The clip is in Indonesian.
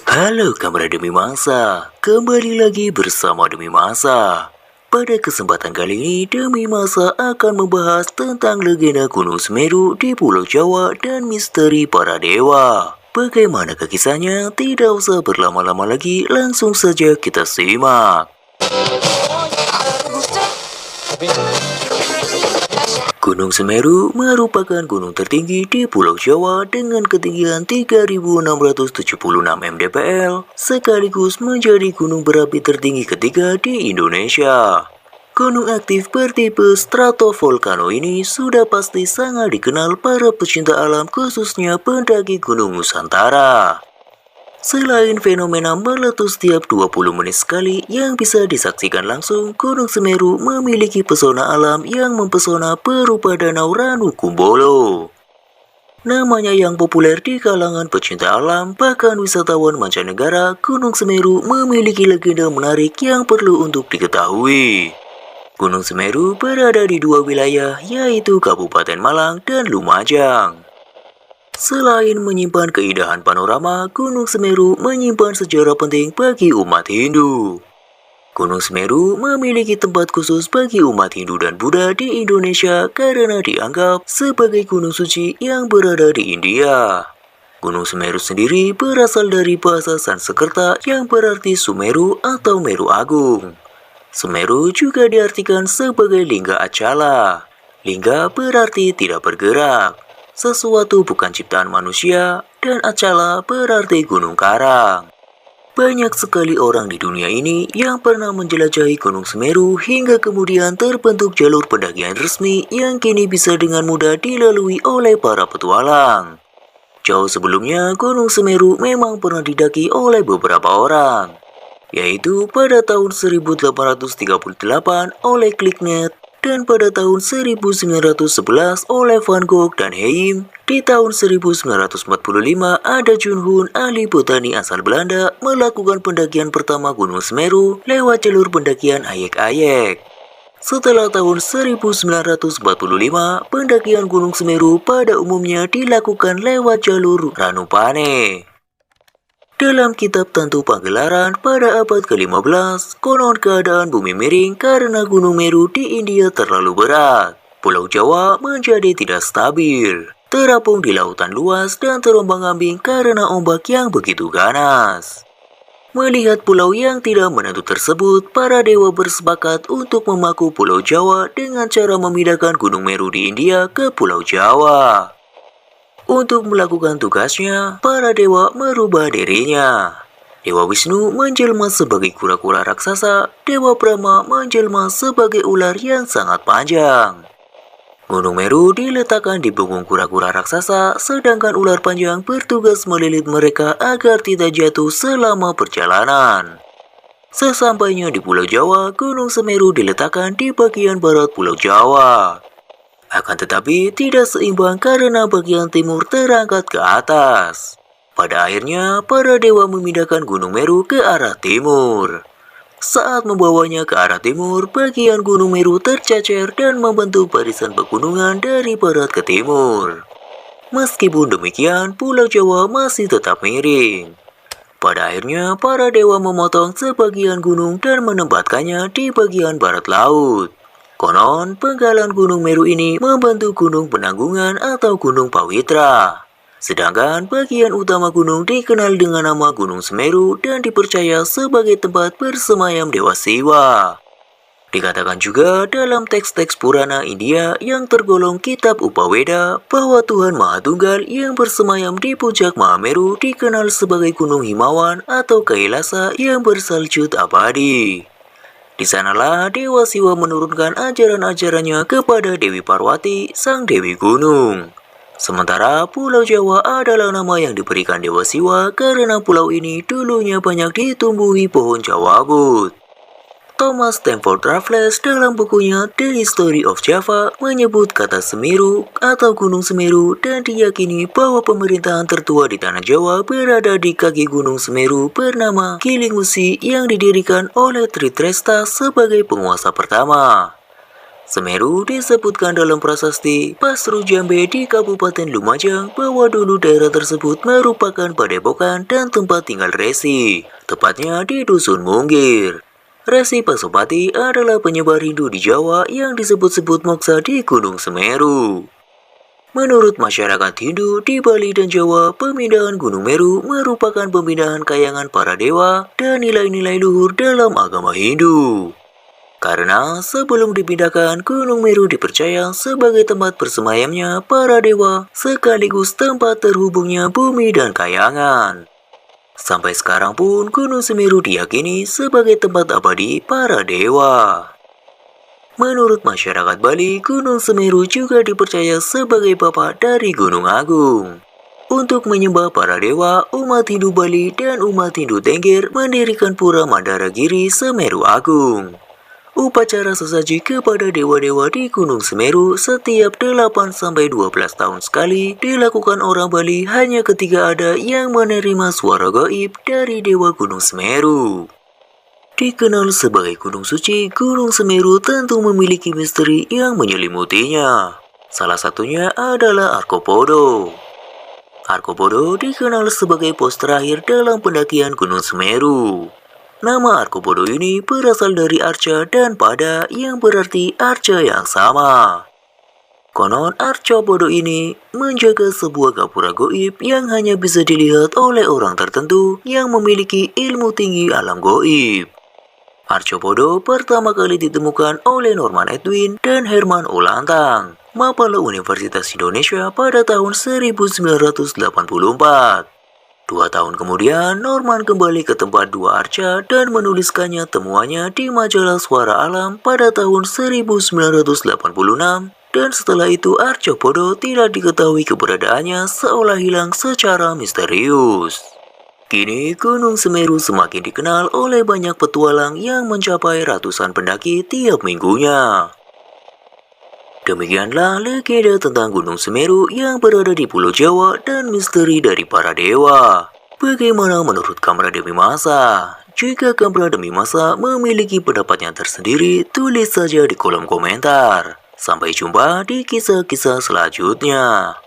Halo kamu Demi Masa, kembali lagi bersama Demi Masa. Pada kesempatan kali ini, Demi Masa akan membahas tentang legenda Gunung Semeru di Pulau Jawa dan misteri para dewa. Bagaimanakah kisahnya? Tidak usah berlama-lama lagi, langsung saja kita simak. Gunung Semeru merupakan gunung tertinggi di Pulau Jawa dengan ketinggian 3.676 mdpl, sekaligus menjadi gunung berapi tertinggi ketiga di Indonesia. Gunung aktif bertipe stratovolcano ini sudah pasti sangat dikenal para pecinta alam, khususnya pendaki Gunung Nusantara. Selain fenomena meletus setiap 20 menit sekali yang bisa disaksikan langsung, Gunung Semeru memiliki pesona alam yang mempesona berupa Danau Ranu Kumbolo. Namanya yang populer di kalangan pecinta alam, bahkan wisatawan mancanegara, Gunung Semeru memiliki legenda menarik yang perlu untuk diketahui. Gunung Semeru berada di dua wilayah, yaitu Kabupaten Malang dan Lumajang. Selain menyimpan keindahan panorama, Gunung Semeru menyimpan sejarah penting bagi umat Hindu. Gunung Semeru memiliki tempat khusus bagi umat Hindu dan Buddha di Indonesia karena dianggap sebagai gunung suci yang berada di India. Gunung Semeru sendiri berasal dari bahasa Sanskerta yang berarti Sumeru atau Meru Agung. Semeru juga diartikan sebagai lingga acala. Lingga berarti tidak bergerak, sesuatu bukan ciptaan manusia, dan acala berarti gunung karang. Banyak sekali orang di dunia ini yang pernah menjelajahi Gunung Semeru hingga kemudian terbentuk jalur pendakian resmi yang kini bisa dengan mudah dilalui oleh para petualang. Jauh sebelumnya, Gunung Semeru memang pernah didaki oleh beberapa orang, yaitu pada tahun 1838 oleh Kliknet, dan pada tahun 1911 oleh Van Gogh dan Heim. Di tahun 1945 ada Junhun, ahli botani asal Belanda, melakukan pendakian pertama Gunung Semeru lewat jalur pendakian Ayek-Ayek. Setelah tahun 1945, pendakian Gunung Semeru pada umumnya dilakukan lewat jalur Ranupane. Dalam kitab Tantu Panggelaran pada abad ke-15, konon keadaan bumi miring karena Gunung Meru di India terlalu berat. Pulau Jawa menjadi tidak stabil, terapung di lautan luas dan terombang-ambing karena ombak yang begitu ganas. Melihat pulau yang tidak menentu tersebut, para dewa bersepakat untuk memaku Pulau Jawa dengan cara memindahkan Gunung Meru di India ke Pulau Jawa. Untuk melakukan tugasnya, para dewa merubah dirinya. Dewa Wisnu menjelma sebagai kura-kura raksasa, Dewa Brahma menjelma sebagai ular yang sangat panjang. Gunung Meru diletakkan di punggung kura-kura raksasa, sedangkan ular panjang bertugas melilit mereka agar tidak jatuh selama perjalanan. Sesampainya di Pulau Jawa, Gunung Semeru diletakkan di bagian barat Pulau Jawa. Akan tetapi tidak seimbang karena bagian timur terangkat ke atas. Pada akhirnya, para dewa memindahkan Gunung Meru ke arah timur. Saat membawanya ke arah timur, bagian Gunung Meru tercecer dan membentuk barisan pegunungan dari barat ke timur. Meskipun demikian, Pulau Jawa masih tetap miring. Pada akhirnya, para dewa memotong sebagian gunung dan menempatkannya di bagian barat laut. Konon, penggalan Gunung Meru ini membentuk Gunung Penanggungan atau Gunung Pawitra. Sedangkan bagian utama gunung dikenal dengan nama Gunung Semeru dan dipercaya sebagai tempat bersemayam Dewa Siwa. Dikatakan juga dalam teks-teks Purana India yang tergolong kitab Upaweda bahwa Tuhan Maha Tunggal yang bersemayam di puncak Mahameru dikenal sebagai Gunung Himawan atau Kailasa yang bersalju abadi. Di sanalah Dewa Siwa menurunkan ajaran-ajarannya kepada Dewi Parwati, sang Dewi Gunung. Sementara Pulau Jawa adalah nama yang diberikan Dewa Siwa karena pulau ini dulunya banyak ditumbuhi pohon jawabut. Thomas Stamford Raffles dalam bukunya The History of Java menyebut kata Semeru atau Gunung Semeru dan diyakini bahwa pemerintahan tertua di tanah Jawa berada di kaki Gunung Semeru bernama Kilingmusi yang didirikan oleh Tritresta sebagai penguasa pertama. Semeru disebutkan dalam prasasti Pasru Jambe di Kabupaten Lumajang bahwa dulu daerah tersebut merupakan padepokan dan tempat tinggal Resi, tepatnya di Dusun Munggir. Resi Pasopati adalah penyebar Hindu di Jawa yang disebut-sebut moksa di Gunung Semeru. Menurut masyarakat Hindu di Bali dan Jawa, pemindahan Gunung Meru merupakan pemindahan kayangan para dewa dan nilai-nilai luhur dalam agama Hindu. Karena sebelum dipindahkan, Gunung Meru dipercaya sebagai tempat bersemayamnya para dewa, sekaligus tempat terhubungnya bumi dan kayangan. Sampai sekarang pun Gunung Semeru diyakini sebagai tempat abadi para dewa. Menurut masyarakat Bali, Gunung Semeru juga dipercaya sebagai bapak dari Gunung Agung. Untuk menyembah para dewa, umat Hindu Bali dan umat Hindu Tengger mendirikan Pura Mandaragiri Semeru Agung. Upacara sesaji kepada dewa-dewa di Gunung Semeru setiap 8-12 tahun sekali dilakukan orang Bali hanya ketika ada yang menerima suara gaib dari dewa Gunung Semeru. Dikenal sebagai Gunung Suci, Gunung Semeru tentu memiliki misteri yang menyelimutinya. Salah satunya adalah Arkopodo. Arkopodo dikenal sebagai pos terakhir dalam pendakian Gunung Semeru. Nama Arkopodo ini berasal dari arca dan pada yang berarti arca yang sama. Konon Arcopodo ini menjaga sebuah gapura goib yang hanya bisa dilihat oleh orang tertentu yang memiliki ilmu tinggi alam goib. Arcopodo pertama kali ditemukan oleh Norman Edwin dan Herman Olantang, Mapala Universitas Indonesia pada tahun 1984. 2 tahun kemudian, Norman kembali ke tempat dua arca dan menuliskannya temuannya di majalah Suara Alam pada tahun 1986, dan setelah itu Arcopodo tidak diketahui keberadaannya seolah hilang secara misterius. Kini Gunung Semeru semakin dikenal oleh banyak petualang yang mencapai ratusan pendaki tiap minggunya. Demikianlah legenda tentang Gunung Semeru yang berada di Pulau Jawa dan misteri dari para dewa. Bagaimana menurut Kamra Demi Masa? Jika Kamra Demi Masa memiliki pendapatnya tersendiri, tulis saja di kolom komentar. Sampai jumpa di kisah-kisah selanjutnya.